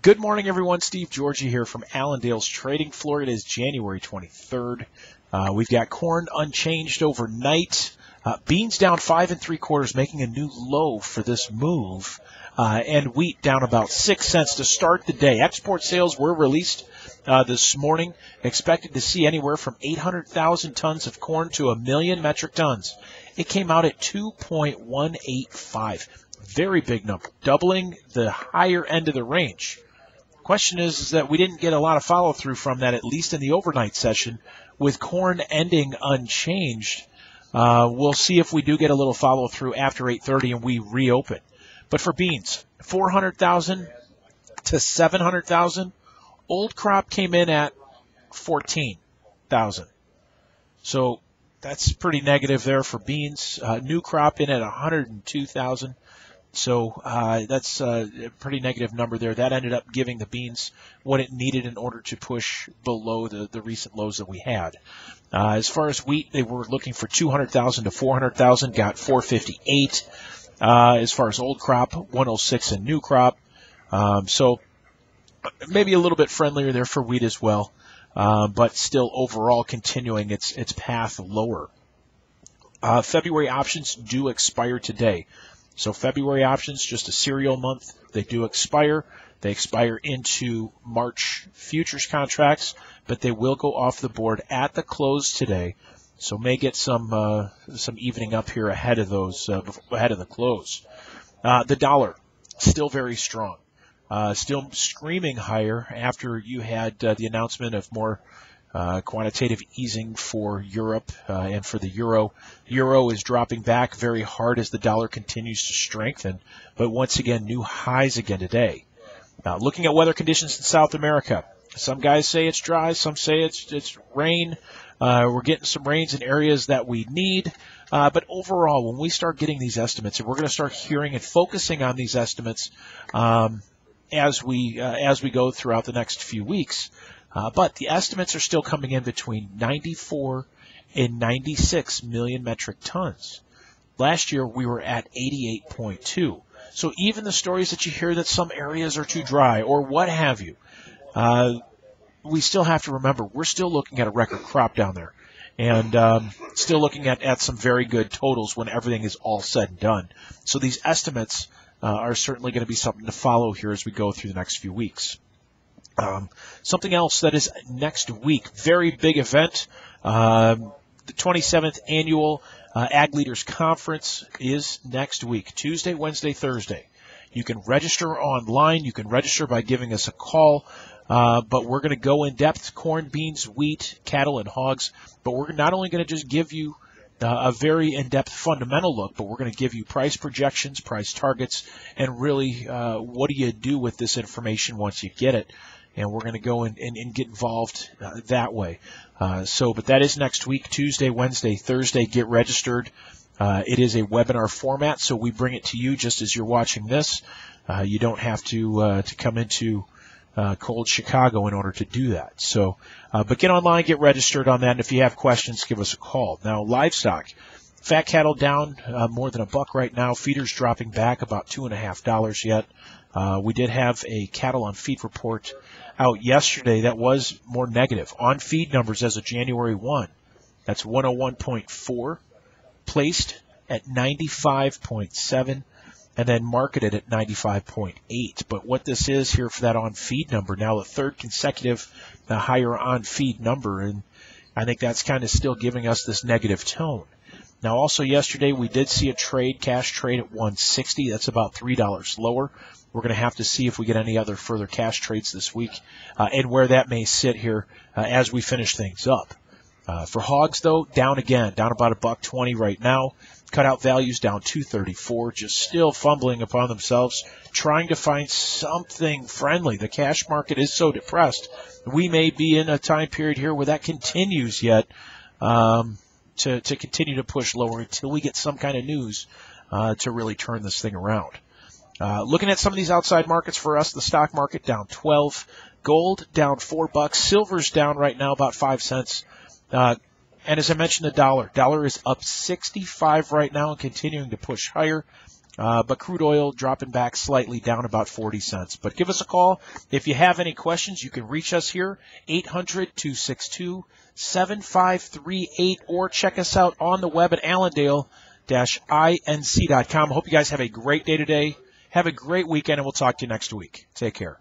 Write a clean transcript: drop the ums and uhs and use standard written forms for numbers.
Good morning, everyone. Steve Georgie here from Allendale's Trading Floor. It is January 23rd. We've got corn unchanged overnight. Beans down 5 3/4, making a new low for this move. And wheat down about 6 cents to start the day. Export sales were released this morning. Expected to see anywhere from 800,000 tons of corn to 1 million metric tons. It came out at 2.185. Very big number, doubling the higher end of the range. Question is that we didn't get a lot of follow-through from that, at least in the overnight session, with corn ending unchanged. We'll see if we do get a little follow-through after 8:30 and we reopen. But for beans, 400,000 to 700,000. Old crop came in at 14,000. So that's pretty negative there for beans. New crop in at 102,000. So that's a pretty negative number there. That ended up giving the beans what it needed in order to push below the recent lows that we had. As far as wheat, they were looking for 200,000 to 400,000, got 458. As far as old crop, 106 and new crop. So maybe a little bit friendlier there for wheat as well, but still overall continuing its path lower. February options do expire today. So February options, just a serial month, they do expire. They expire into March futures contracts, but they will go off the board at the close today. So may get some evening up here ahead of those, ahead of the close. The dollar, still very strong. Still screaming higher after you had the announcement of more quantitative easing for Europe and for the euro. Euro is dropping back very hard as the dollar continues to strengthen, but once again, new highs again today. Looking at weather conditions in South America, some guys say it's dry, some say it's rain. We're getting some rains in areas that we need, but overall, when we start getting these estimates, and we're going to start hearing and focusing on these estimates as we go throughout the next few weeks. But the estimates are still coming in between 94 and 96 million metric tons. Last year, we were at 88.2. So even the stories that you hear that some areas are too dry or what have you, we still have to remember we're still looking at a record crop down there and still looking at some very good totals when everything is all said and done. So these estimates are certainly going to be something to follow here as we go through the next few weeks. Something else that is next week, very big event, the 27th annual Ag Leaders Conference is next week, Tuesday, Wednesday, Thursday. You can register online. You can register by giving us a call, but we're going to go in depth, corn, beans, wheat, cattle, and hogs, but we're not only going to just give you a very in-depth fundamental look, but we're going to give you price projections, price targets, and really what do you do with this information once you get it. And we're going to go and get involved that way. But that is next week, Tuesday, Wednesday, Thursday. Get registered. It is a webinar format, so we bring it to you just as you're watching this. You don't have to come into cold Chicago in order to do that. So, but get online, get registered on that, and if you have questions, give us a call. Now, livestock. Fat cattle down more than $1 right now. Feeders dropping back about $2.50 yet. We did have a cattle on feed report out yesterday that was more negative. On feed numbers as of January 1, that's 101.4, placed at 95.7, and then marketed at 95.8. But what this is here for that on feed number, now the third consecutive higher on feed number, and I think that's kind of still giving us this negative tone. Now, also yesterday, we did see a trade, cash trade at 160. That's about $3 lower. We're going to have to see if we get any other further cash trades this week and where that may sit here as we finish things up. For hogs, though, down again, down about $1.20 right now. Cutout values down 234, just still fumbling upon themselves, trying to find something friendly. The cash market is so depressed. We may be in a time period here where that continues yet to continue to push lower until we get some kind of news to really turn this thing around. Looking at some of these outside markets for us, the stock market down 12, gold down $4, silver's down right now about 5 cents. And as I mentioned, the dollar is up 65 right now and continuing to push higher. But crude oil dropping back slightly, down about 40 cents. But give us a call. If you have any questions, you can reach us here, 800-262-7538, or check us out on the web at Allendale-inc.com. I hope you guys have a great day today. Have a great weekend, and we'll talk to you next week. Take care.